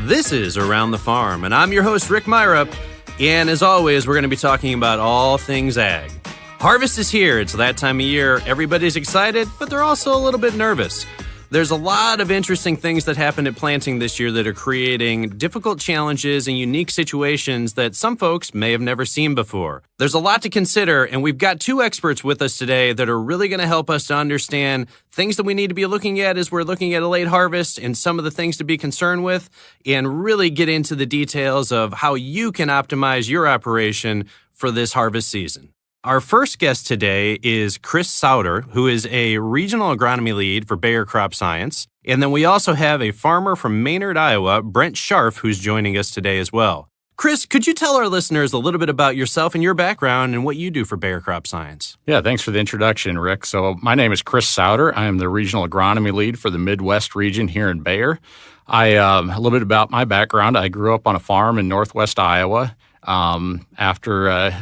This is Around the Farm, and I'm your host, Rick Myrup. And as always, we're going to be talking about all things ag. Harvest is here. It's that time of year. Everybody's excited, but they're also a little bit nervous. There's a lot of interesting things that happened at planting this year that are creating difficult challenges and unique situations that some folks may have never seen before. There's a lot to consider, and we've got two experts with us today that are really going to help us to understand things that we need to be looking at as we're looking at a late harvest and some of the things to be concerned with, and really get into the details of how you can optimize your operation for this harvest season. Our first guest today is Chris Sauter, who is a regional agronomy lead for Bayer Crop Science. And then we also have a farmer from Maynard, Iowa, Brent Sharp, who's joining us today as well. Chris, could you tell our listeners a little bit about yourself and your background and what you do for Bayer Crop Science? Yeah, thanks for the introduction, Rick. So my name is Chris Sauter. I am the regional agronomy lead for the Midwest region here in Bayer. A little bit about my background. I grew up on a farm in northwest Iowa. After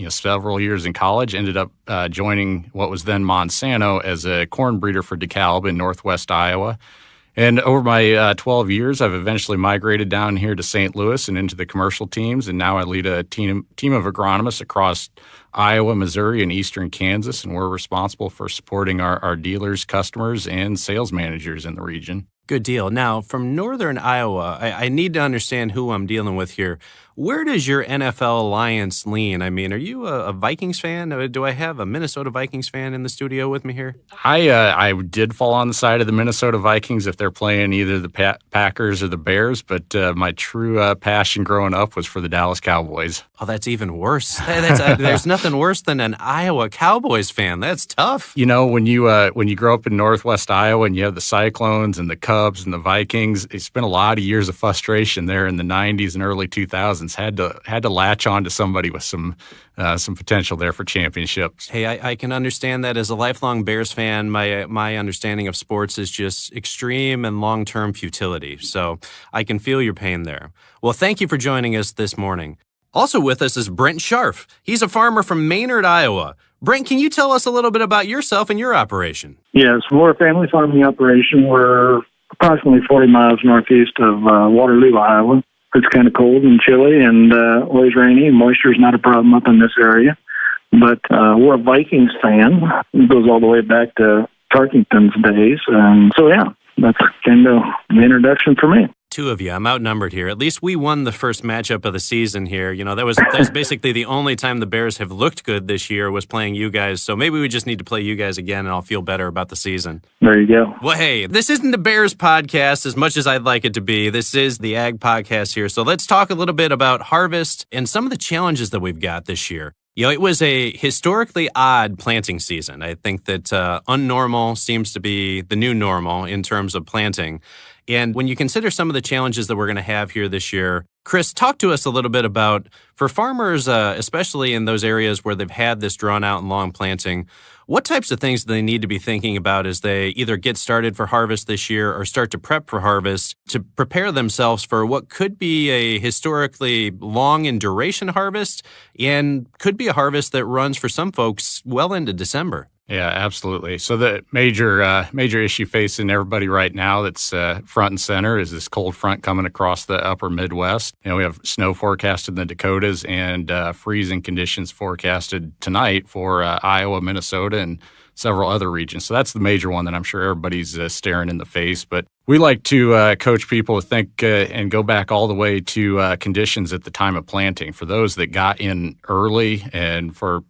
several years in college, ended up joining what was then Monsanto as a corn breeder for DeKalb in northwest Iowa. And over my 12 years, I've eventually migrated down here to St. Louis and into the commercial teams. And now I lead a team of agronomists across Iowa, Missouri, and eastern Kansas. And we're responsible for supporting our dealers, customers, and sales managers in the region. Good deal. Now, from northern Iowa, I need to understand who I'm dealing with here. Where does your NFL alliance lean? I mean, are you a Vikings fan? Do I have a Minnesota Vikings fan in the studio with me here? I did fall on the side of the Minnesota Vikings if they're playing either the Packers or the Bears, but my true passion growing up was for the Dallas Cowboys. Oh, that's even worse. There's nothing worse than an Iowa Cowboys fan. That's tough. You know, when you grow up in northwest Iowa and you have the Cyclones and the Cubs and the Vikings, it's been a lot of years of frustration there in the 90s and early 2000s. Had to latch on to somebody with some potential there for championships. Hey, I can understand that as a lifelong Bears fan. My understanding of sports is just extreme and long-term futility. So I can feel your pain there. Well, thank you for joining us this morning. Also with us is Brent Sharp. He's a farmer from Maynard, Iowa. Brent, can you tell us a little bit about yourself and your operation? Yes, we're a family farming operation. We're approximately 40 miles northeast of Waterloo, Iowa. It's kind of cold and chilly and always rainy. Moisture is not a problem up in this area. But we're a Vikings fan. It goes all the way back to Tarkington's days. So, yeah, that's kind of the introduction for me. Two of you. I'm outnumbered here. At least we won the first matchup of the season here. You know, that was basically the only time the Bears have looked good this year was playing you guys. So maybe we just need to play you guys again and I'll feel better about the season. There you go. Well, hey, this isn't the Bears podcast as much as I'd like it to be. This is the Ag podcast here. So let's talk a little bit about harvest and some of the challenges that we've got this year. You know, it was a historically odd planting season. I think that unnormal seems to be the new normal in terms of planting. And when you consider some of the challenges that we're going to have here this year, Chris, talk to us a little bit about, for farmers, especially in those areas where they've had this drawn out and long planting, what types of things do they need to be thinking about as they either get started for harvest this year or start to prep for harvest to prepare themselves for what could be a historically long in duration harvest and could be a harvest that runs for some folks well into December? Yeah, absolutely. So the major issue facing everybody right now that's front and center is this cold front coming across the upper Midwest. You know, we have snow forecasted in the Dakotas and freezing conditions forecasted tonight for Iowa, Minnesota, and several other regions. So that's the major one that I'm sure everybody's staring in the face. But we like to coach people to think and go back all the way to conditions at the time of planting. For those that got in early and for,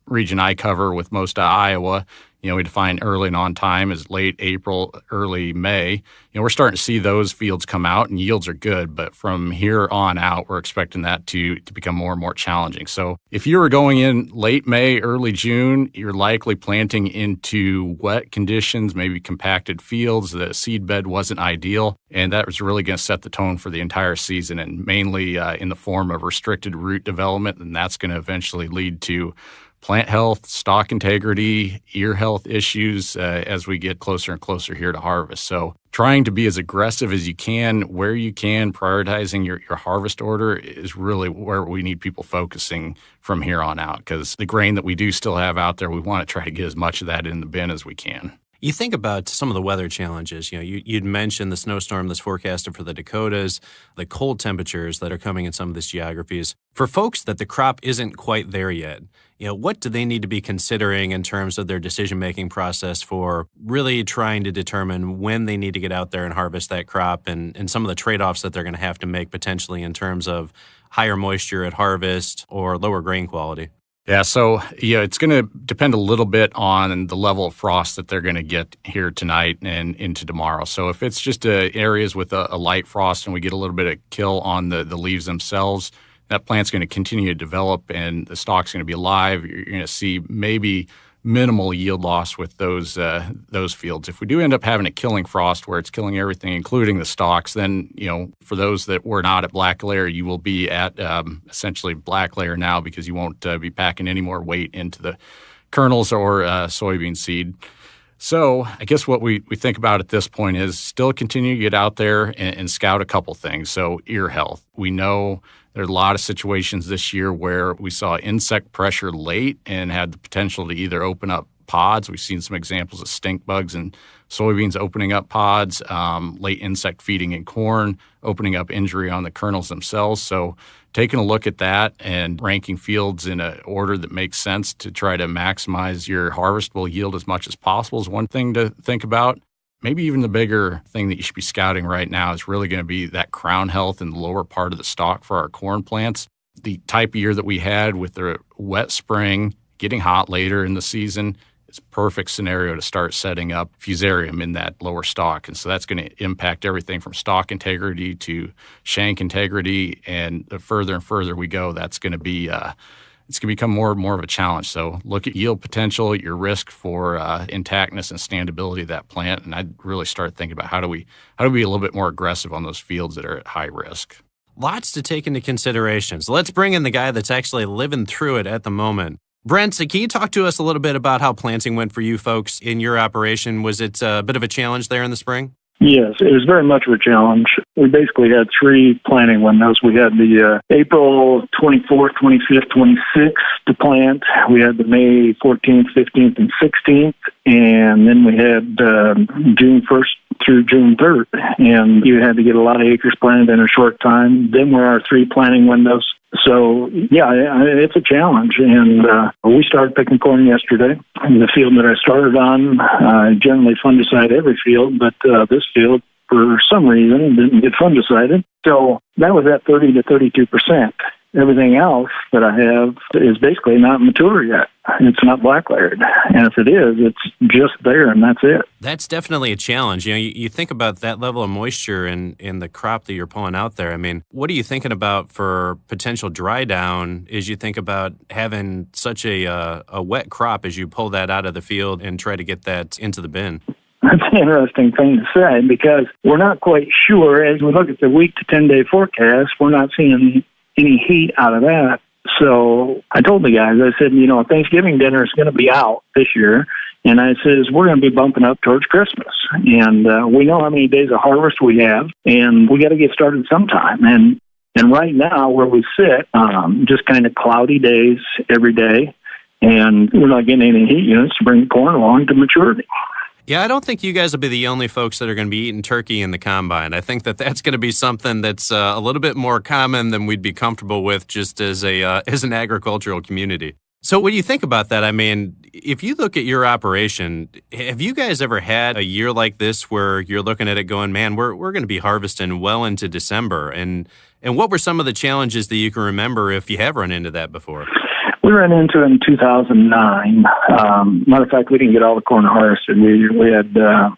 region I cover with most of Iowa, we define early and on time as late April, early May. We're starting to see those fields come out and yields are good, but from here on out, we're expecting that to become more and more challenging. So if you were going in late May, early June, you're likely planting into wet conditions, maybe compacted fields. The seed bed wasn't ideal, and that was really going to set the tone for the entire season, and mainly in the form of restricted root development, and that's going to eventually lead to plant health, stalk integrity, ear health issues as we get closer and closer here to harvest. So trying to be as aggressive as you can, where you can, prioritizing your harvest order is really where we need people focusing from here on out, because the grain that we do still have out there, we want to try to get as much of that in the bin as we can. You think about some of the weather challenges. You'd mentioned the snowstorm that's forecasted for the Dakotas, the cold temperatures that are coming in some of these geographies. For folks that the crop isn't quite there yet, what do they need to be considering in terms of their decision-making process for really trying to determine when they need to get out there and harvest that crop and some of the trade-offs that they're going to have to make potentially in terms of higher moisture at harvest or lower grain quality? Yeah, so it's going to depend a little bit on the level of frost that they're going to get here tonight and into tomorrow. So if it's just areas with a light frost and we get a little bit of kill on the leaves themselves, that plant's going to continue to develop and the stalk's going to be alive. You're going to see maybe minimal yield loss with those fields. If we do end up having a killing frost where it's killing everything, including the stalks, then, for those that were not at black layer, you will be at essentially black layer now because you won't be packing any more weight into the kernels or soybean seed. So I guess what we think about at this point is still continue to get out there and scout a couple things. So ear health. We know there's a lot of situations this year where we saw insect pressure late and had the potential to either open up pods. We've seen some examples of stink bugs and soybeans opening up pods, late insect feeding in corn, opening up injury on the kernels themselves. So taking a look at that and ranking fields in an order that makes sense to try to maximize your harvestable yield as much as possible is one thing to think about. Maybe even the bigger thing that you should be scouting right now is really going to be that crown health in the lower part of the stalk for our corn plants. The type of year that we had with the wet spring, getting hot later in the season, is a perfect scenario to start setting up fusarium in that lower stalk. And so that's going to impact everything from stalk integrity to shank integrity. And the further and further we go, that's going to be it's going to become more and more of a challenge. So look at yield potential, your risk for intactness and standability of that plant. And I'd really start thinking about how do we be a little bit more aggressive on those fields that are at high risk. Lots to take into consideration. So let's bring in the guy that's actually living through it at the moment. Brent, so can you talk to us a little bit about how planting went for you folks in your operation? Was it a bit of a challenge there in the spring? Yes, it was very much of a challenge. We basically had three planting windows. We had the April 24th, 25th, 26th to plant. We had the May 14th, 15th, and 16th. And then we had June 1st through June 3rd. And you had to get a lot of acres planted in a short time. Then were our three planting windows. So, yeah, it's a challenge. And we started picking corn yesterday. In the field that I started on, generally fungicide every field, but this field, for some reason, didn't get fungicided. So that was at 30 to 32%. Everything else that I have is basically not mature yet. It's not black layered. And if it is, it's just there and that's it. That's definitely a challenge. You think about that level of moisture in the crop that you're pulling out there. I mean, what are you thinking about for potential dry down as you think about having such a wet crop as you pull that out of the field and try to get that into the bin? That's an interesting thing to say because we're not quite sure. As we look at the week to 10-day forecast, we're not seeing any heat out of that. So I told the guys, I said, Thanksgiving dinner is going to be out this year. And I says, we're going to be bumping up towards Christmas. And we know how many days of harvest we have, and we got to get started sometime. And right now where we sit, just kind of cloudy days every day, and we're not getting any heat units to bring the corn along to maturity. Yeah, I don't think you guys will be the only folks that are going to be eating turkey in the combine. I think that's going to be something that's a little bit more common than we'd be comfortable with just as an agricultural community. So when you think about that, I mean, if you look at your operation, have you guys ever had a year like this where you're looking at it going, man, we're going to be harvesting well into December? And what were some of the challenges that you can remember if you have run into that before? We ran into it in 2009. Matter of fact, we didn't get all the corn harvested. We had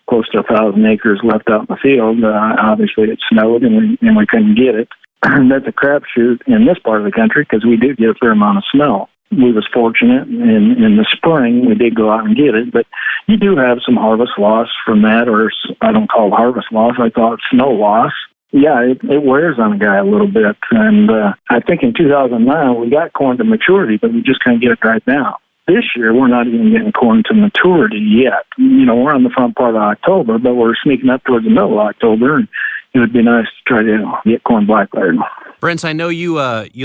close to 1,000 acres left out in the field. Obviously, it snowed, and we couldn't get it. That's a crapshoot in this part of the country because we do get a fair amount of snow. We was fortunate in the spring. We did go out and get it, but you do have some harvest loss from that, or I don't call it harvest loss. I call it snow loss. Yeah, it wears on a guy a little bit. And I think in 2009, we got corn to maturity, but we just couldn't get it right now. This year, we're not even getting corn to maturity yet. We're on the front part of October, but we're sneaking up towards the middle of October, and it would be nice to try to get corn black layered. Brent, I know you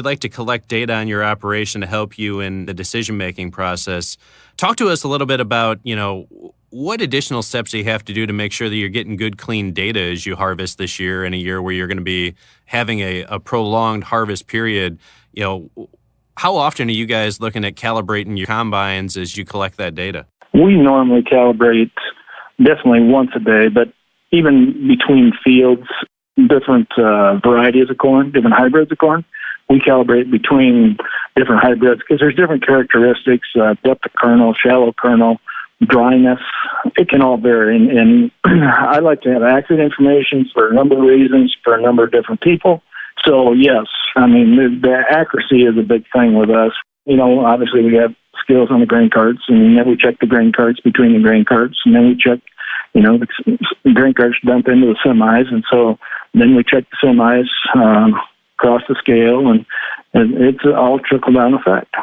like to collect data on your operation to help you in the decision-making process. Talk to us a little bit about, What additional steps do you have to do to make sure that you're getting good, clean data as you harvest this year in a year where you're going to be having a prolonged harvest period? How often are you guys looking at calibrating your combines as you collect that data? We normally calibrate definitely once a day, but even between fields, different varieties of corn, different hybrids of corn, we calibrate between different hybrids because there's different characteristics, depth of kernel, shallow kernel, dryness. It can all vary. And I like to have accurate information for a number of reasons, for a number of different people. So, yes, I mean, the accuracy is a big thing with us. Obviously we have scales on the grain carts, and then we check the grain carts between the grain carts, and then we check, the grain carts dump into the semis, and so then we check the semis across the scale, and it's all trickle-down effect.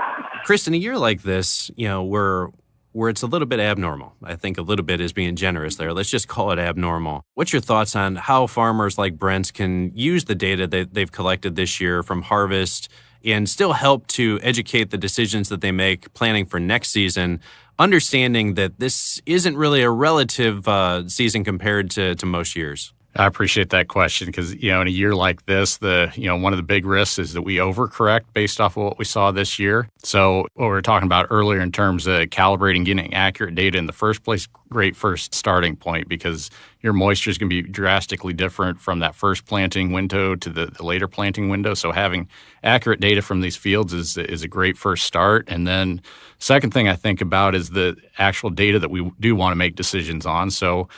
Chris, in a year like this, where it's a little bit abnormal. I think a little bit is being generous there. Let's just call it abnormal. What's your thoughts on how farmers like Brent's can use the data that they've collected this year from harvest and still help to educate the decisions that they make planning for next season, understanding that this isn't really a relative season compared to most years? I appreciate that question because, in a year like this, one of the big risks is that we overcorrect based off of what we saw this year. So what we were talking about earlier in terms of calibrating, getting accurate data in the first place, great first starting point because your moisture is going to be drastically different from that first planting window to the later planting window. So having accurate data from these fields is a great first start. And then second thing I think about is the actual data that we do want to make decisions on. So,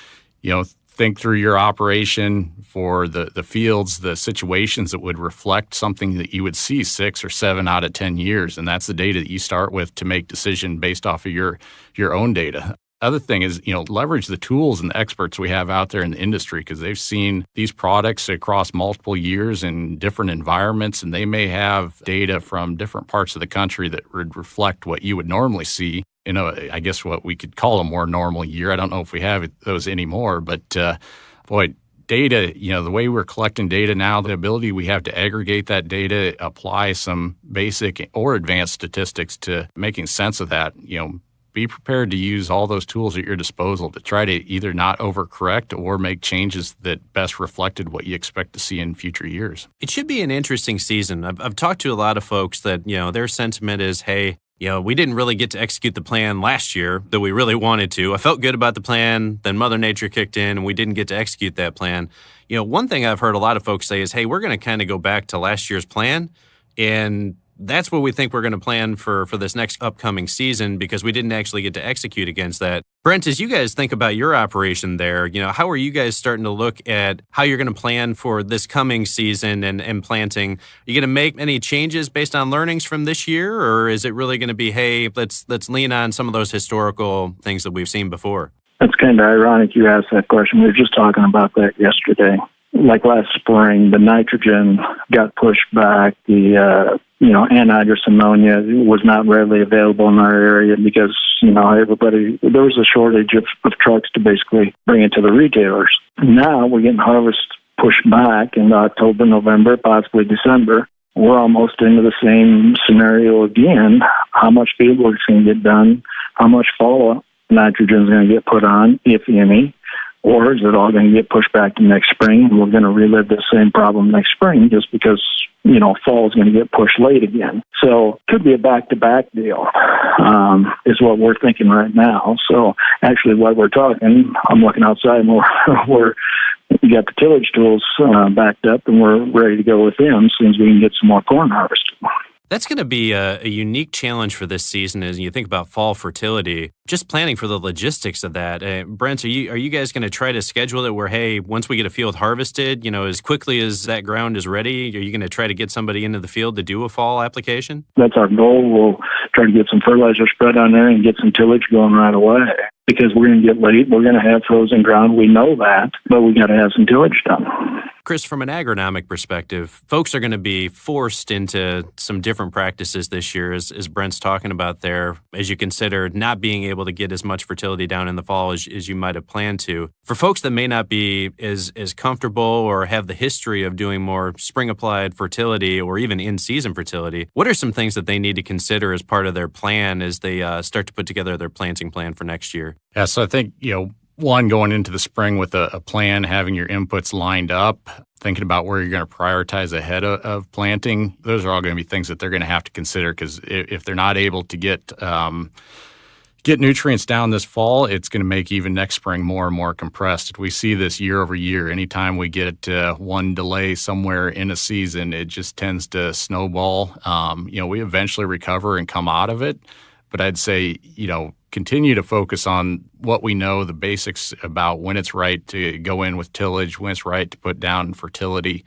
think through your operation for the fields, the situations that would reflect something that you would see 6 or 7 out of 10 years. And that's the data that you start with to make decision based off of your own data. Other thing is, leverage the tools and the experts we have out there in the industry because they've seen these products across multiple years in different environments, and they may have data from different parts of the country that would reflect what you would normally see. I guess what we could call a more normal year. I don't know if we have those anymore, but data, the way we're collecting data now, the ability we have to aggregate that data, apply some basic or advanced statistics to making sense of that, be prepared to use all those tools at your disposal to try to either not overcorrect or make changes that best reflected what you expect to see in future years. It should be an interesting season. I've talked to a lot of folks that, their sentiment is, hey, we didn't really get to execute the plan last year that we really wanted to. I felt good about the plan, then Mother Nature kicked in and we didn't get to execute that plan. One thing I've heard a lot of folks say is, hey, we're going to kind of go back to last year's plan, and that's what we think we're going to plan for this next upcoming season because we didn't actually get to execute against that. Brent, as you guys think about your operation there, how are you guys starting to look at how you're going to plan for this coming season and planting? Are you going to make any changes based on learnings from this year, or is it really going to be, hey, let's lean on some of those historical things that we've seen before? It's kind of ironic you asked that question. We were just talking about that yesterday. Like last spring, the nitrogen got pushed back. The anhydrous ammonia was not readily available in our area because, there was a shortage of trucks to basically bring it to the retailers. Now we're getting harvest pushed back in October, November, possibly December. We're almost into the same scenario again. How much field work is going to get done? How much fall nitrogen is going to get put on, if any? Or is it all going to get pushed back to next spring? And we're going to relive the same problem next spring just because, fall is going to get pushed late again. So it could be a back-to-back deal is what we're thinking right now. So actually while we're talking, I'm looking outside and we got the tillage tools backed up and we're ready to go with them as soon as we can get some more corn harvested. That's going to be a unique challenge for this season as you think about fall fertility, just planning for the logistics of that. Brent, are you guys going to try to schedule it where, hey, once we get a field harvested, as quickly as that ground is ready, are you going to try to get somebody into the field to do a fall application? That's our goal. We'll try to get some fertilizer spread on there and get some tillage going right away. Because we're going to get late, we're going to have frozen ground. We know that, but we got to have some tillage done. Chris, from an agronomic perspective, folks are going to be forced into some different practices this year, as Brent's talking about there, as you consider not being able to get as much fertility down in the fall as you might have planned to. For folks that may not be as comfortable or have the history of doing more spring-applied fertility or even in-season fertility, what are some things that they need to consider as part of their plan as they start to put together their planting plan for next year? Yeah, so I think, one, going into the spring with a plan, having your inputs lined up, thinking about where you're going to prioritize ahead of planting, those are all going to be things that they're going to have to consider, because if they're not able to get nutrients down this fall, it's going to make even next spring more and more compressed. We see this year over year. Anytime we get one delay somewhere in a season, it just tends to snowball. We eventually recover and come out of it. But I'd say, continue to focus on what we know, the basics about when it's right to go in with tillage, when it's right to put down fertility.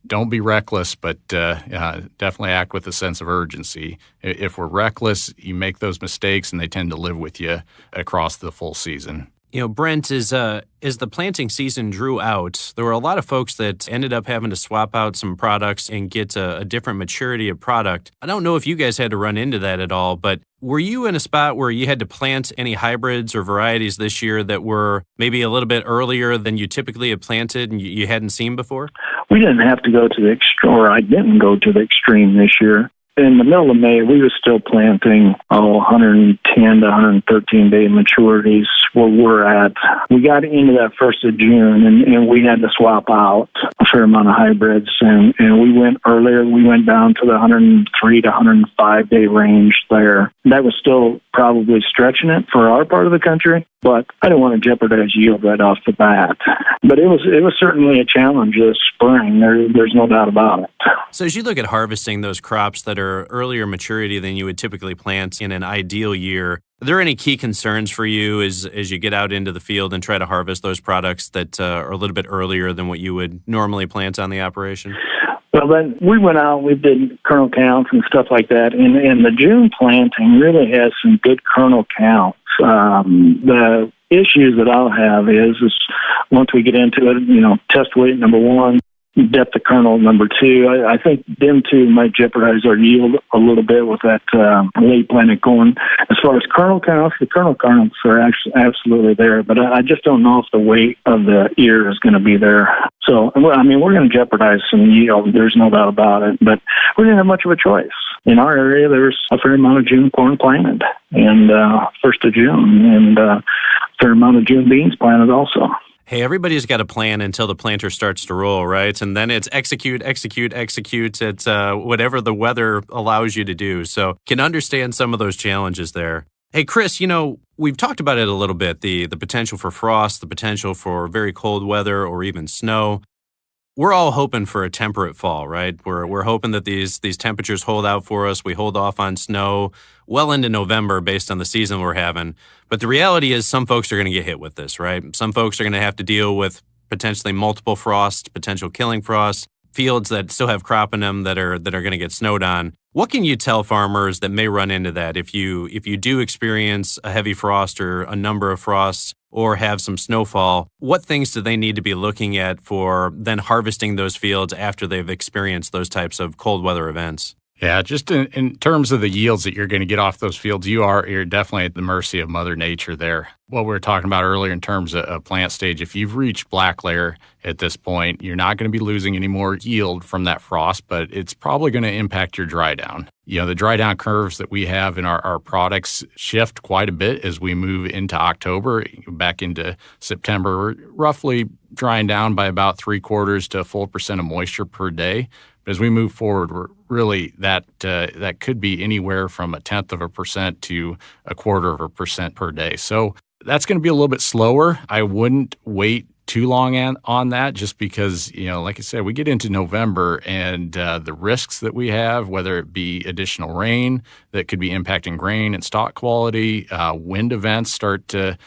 Don't be reckless, but definitely act with a sense of urgency. If we're reckless, you make those mistakes and they tend to live with you across the full season. Brent, as the planting season drew out, there were a lot of folks that ended up having to swap out some products and get a different maturity of product. I don't know if you guys had to run into that at all, but were you in a spot where you had to plant any hybrids or varieties this year that were maybe a little bit earlier than you typically have planted and you hadn't seen before? We didn't have to go to the extreme, or I didn't go to the extreme this year. In the middle of May, we were still planting 110 to 113 day maturities where we're at. We got into that 1st of June, and we had to swap out a fair amount of hybrids, and we went earlier. We went down to the 103 to 105 day range there. That was still probably stretching it for our part of the country, but I didn't want to jeopardize yield right off the bat. But it was certainly a challenge this spring. There's no doubt about it. So as you look at harvesting those crops that are earlier maturity than you would typically plant in an ideal year, are there any key concerns for you as you get out into the field and try to harvest those products that are a little bit earlier than what you would normally plant on the operation? Well, then we went out, we did kernel counts and stuff like that, and the June planting really has some good kernel counts. The issues that I'll have is once we get into it, test weight number one, depth of kernel number two. I think them two might jeopardize our yield a little bit with that late planted corn. As far as kernel counts, the kernel counts are absolutely there, but I just don't know if the weight of the ear is going to be there. So, we're going to jeopardize some yield. There's no doubt about it, but we didn't have much of a choice. In our area, there's a fair amount of June corn planted, and 1st of June, and a fair amount of June beans planted also. Hey, everybody's got a plan until the planter starts to roll, right? And then it's execute at whatever the weather allows you to do. So can understand some of those challenges there. Hey, Chris, we've talked about it a little bit, the potential for frost, the potential for very cold weather or even snow. We're all hoping for a temperate fall, right? We're hoping that these temperatures hold out for us. We hold off on snow well into November based on the season we're having. But the reality is some folks are going to get hit with this, right? Some folks are going to have to deal with potentially multiple frosts, potential killing frosts, fields that still have crop in them that are going to get snowed on. What can you tell farmers that may run into that if you do experience a heavy frost or a number of frosts or have some snowfall? What things do they need to be looking at for then harvesting those fields after they've experienced those types of cold weather events? Yeah, just in terms of the yields that you're going to get off those fields, you're definitely at the mercy of Mother Nature there. What we were talking about earlier in terms of plant stage, if you've reached black layer at this point, you're not going to be losing any more yield from that frost, but it's probably going to impact your dry down. The dry down curves that we have in our products shift quite a bit as we move into October, back into September. We're roughly drying down by about 3/4 to a full % of moisture per day. But as we move forward, we're really that could be anywhere from 0.1% to 0.25% per day. So that's going to be a little bit slower. I wouldn't wait too long on that, just because, like I said, we get into November and the risks that we have, whether it be additional rain that could be impacting grain and stock quality, wind events start to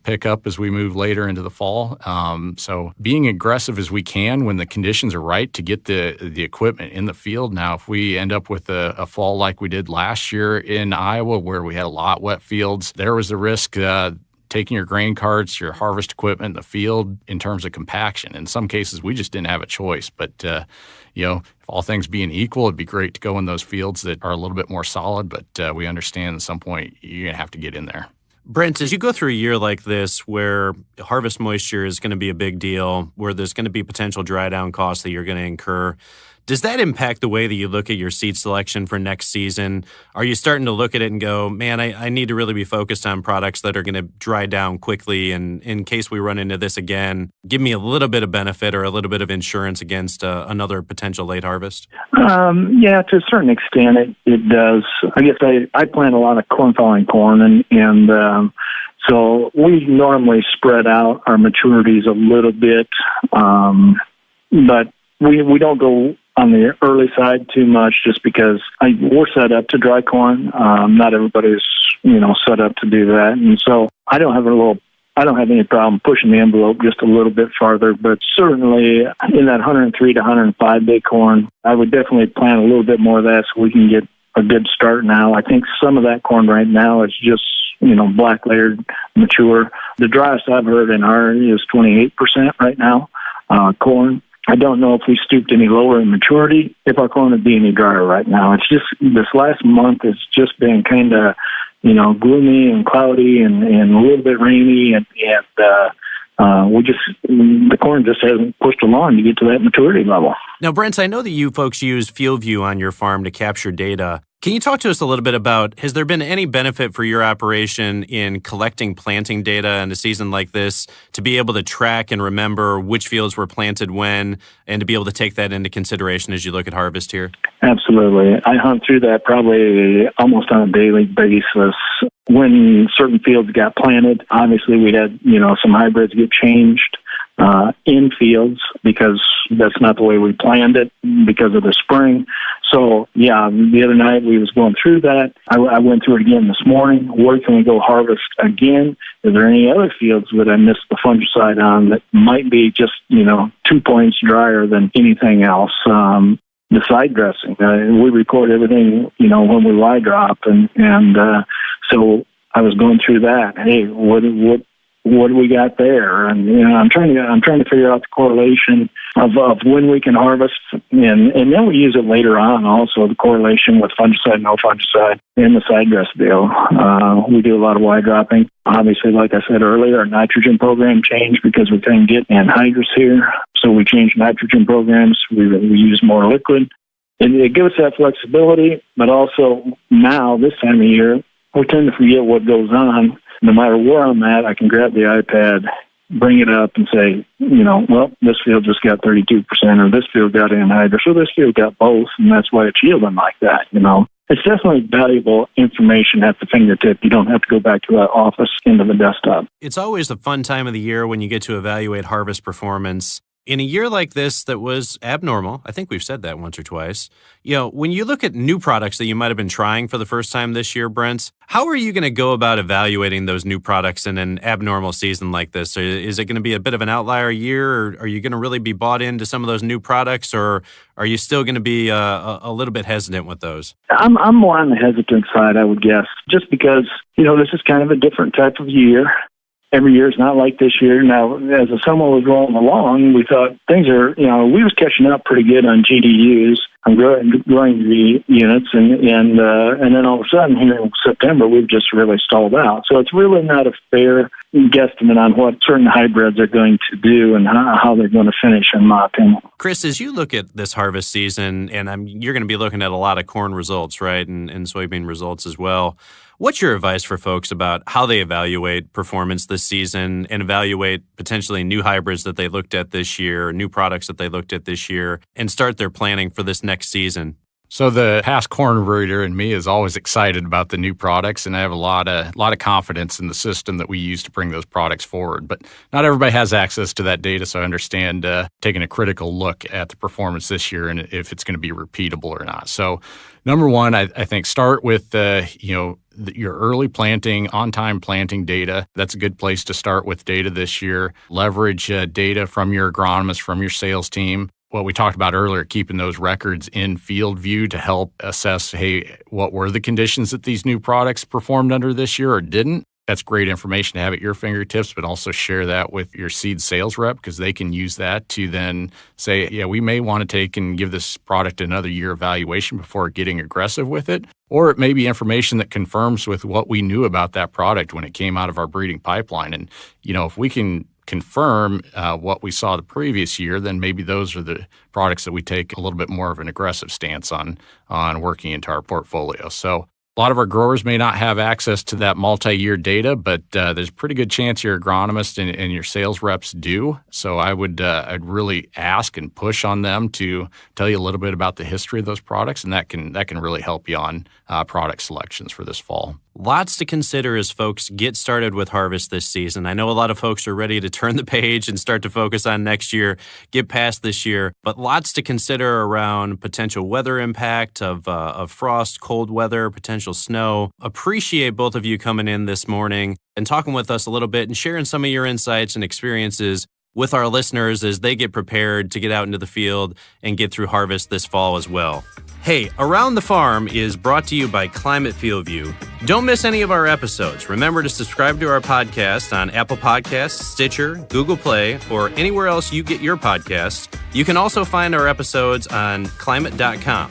pick up as we move later into the fall. So being aggressive as we can when the conditions are right to get the equipment in the field. Now, if we end up with a fall like we did last year in Iowa, where we had a lot wet fields, there was a risk taking your grain carts, your harvest equipment in the field in terms of compaction. In some cases, we just didn't have a choice. But, if all things being equal, it'd be great to go in those fields that are a little bit more solid. But we understand at some point you're going to have to get in there. Brent, as you go through a year like this where harvest moisture is going to be a big deal, where there's going to be potential dry down costs that you're going to incur, does that impact the way that you look at your seed selection for next season? Are you starting to look at it and go, man, I need to really be focused on products that are going to dry down quickly, and in case we run into this again, give me a little bit of benefit or a little bit of insurance against another potential late harvest? Yeah, to a certain extent it does. I guess I plant a lot of corn-following corn, and so we normally spread out our maturities a little bit, but we don't go on the early side too much, just because we're set up to dry corn. Not everybody's set up to do that, and so I don't have any problem pushing the envelope just a little bit farther. But certainly in that 103 to 105 day corn, I would definitely plant a little bit more of that so we can get a good start now. I think some of that corn right now is just black layered mature. The driest I've heard in our area is 28% right now corn. I don't know if we stooped any lower in maturity, if our corn would be any drier right now. It's just this last month has just been kind of, gloomy and cloudy and a little bit rainy, and the corn just hasn't pushed along to get to that maturity level. Now, Brent, I know that you folks use FieldView on your farm to capture data. Can you talk to us a little bit about, has there been any benefit for your operation in collecting planting data in a season like this to be able to track and remember which fields were planted when, and to be able to take that into consideration as you look at harvest here? Absolutely. I hunt through that probably almost on a daily basis. When certain fields got planted, obviously we had, some hybrids get changed in fields because that's not the way we planned it because of the spring. So, yeah, the other night we was going through that. I went through it again this morning. Where can we go harvest again? Is there any other fields that I missed the fungicide on that might be just, 2 points drier than anything else? The side dressing. We record everything, when we Y drop, and so I was going through that. Hey, what do we got there? And I'm trying to figure out the correlation of when we can harvest, and then we use it later on. Also, the correlation with fungicide, no fungicide, and the side dress deal. We do a lot of Y dropping. Obviously, like I said earlier, our nitrogen program changed because we couldn't get anhydrous here, so we changed nitrogen programs. We use more liquid, and it gives us that flexibility. But also now, this time of year, we tend to forget what goes on. No matter where I'm at, I can grab the iPad, bring it up, and say, this field just got 32%, or this field got anhydrous, or this field got both, and that's why it's yielding like that. It's definitely valuable information at the fingertip. You don't have to go back to the office into the desktop. It's always a fun time of the year when you get to evaluate harvest performance. In a year like this that was abnormal, I think we've said that once or twice, when you look at new products that you might have been trying for the first time this year, Brent, how are you going to go about evaluating those new products in an abnormal season like this? Is it going to be a bit of an outlier year, or are you going to really be bought into some of those new products, or are you still going to be a little bit hesitant with those? I'm more on the hesitant side, I would guess, just because, this is kind of a different type of year. Every year is not like this year. Now, as the summer was rolling along, we thought things are, we was catching up pretty good on GDUs, on growing the units, and then all of a sudden here in September, we've just really stalled out. So it's really not a fair guesstimate on what certain hybrids are going to do and how they're going to finish, in my opinion. Chris, as you look at this harvest season, and you're going to be looking at a lot of corn results, right, and soybean results as well, what's your advice for folks about how they evaluate performance this season and evaluate potentially new hybrids that they looked at this year, new products that they looked at this year, and start their planning for this next season? So the past corn breeder in me is always excited about the new products, and I have a lot of confidence in the system that we use to bring those products forward. But not everybody has access to that data, so I understand taking a critical look at the performance this year and if it's going to be repeatable or not. So number one, I think start with your early planting, on-time planting data. That's a good place to start with data this year. Leverage data from your agronomist, from your sales team. What we talked about earlier, keeping those records in FieldView to help assess, hey, what were the conditions that these new products performed under this year or didn't? That's great information to have at your fingertips, but also share that with your seed sales rep because they can use that to then say, yeah, we may want to take and give this product another year evaluation before getting aggressive with it. Or it may be information that confirms with what we knew about that product when it came out of our breeding pipeline. And, if we can confirm what we saw the previous year, then maybe those are the products that we take a little bit more of an aggressive stance on working into our portfolio. So a lot of our growers may not have access to that multi-year data, but there's a pretty good chance your agronomist and your sales reps do. So I'd really ask and push on them to tell you a little bit about the history of those products, and that can really help you on product selections for this fall. Lots to consider as folks get started with harvest this season. I know a lot of folks are ready to turn the page and start to focus on next year, get past this year, but lots to consider around potential weather impact of frost, cold weather, potential snow. Appreciate both of you coming in this morning and talking with us a little bit and sharing some of your insights and experiences with our listeners as they get prepared to get out into the field and get through harvest this fall as well. Hey, Around the Farm is brought to you by Climate FieldView. Don't miss any of our episodes. Remember to subscribe to our podcast on Apple Podcasts, Stitcher, Google Play, or anywhere else you get your podcasts. You can also find our episodes on climate.com.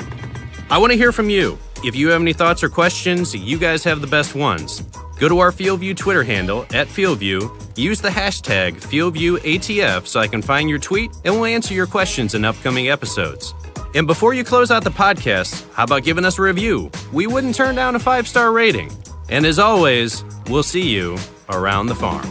I want to hear from you. If you have any thoughts or questions, you guys have the best ones. Go to our FieldView Twitter handle @FieldView. Use the hashtag FieldViewATF so I can find your tweet and we'll answer your questions in upcoming episodes. And before you close out the podcast, how about giving us a review? We wouldn't turn down a 5-star rating. And as always, we'll see you around the farm.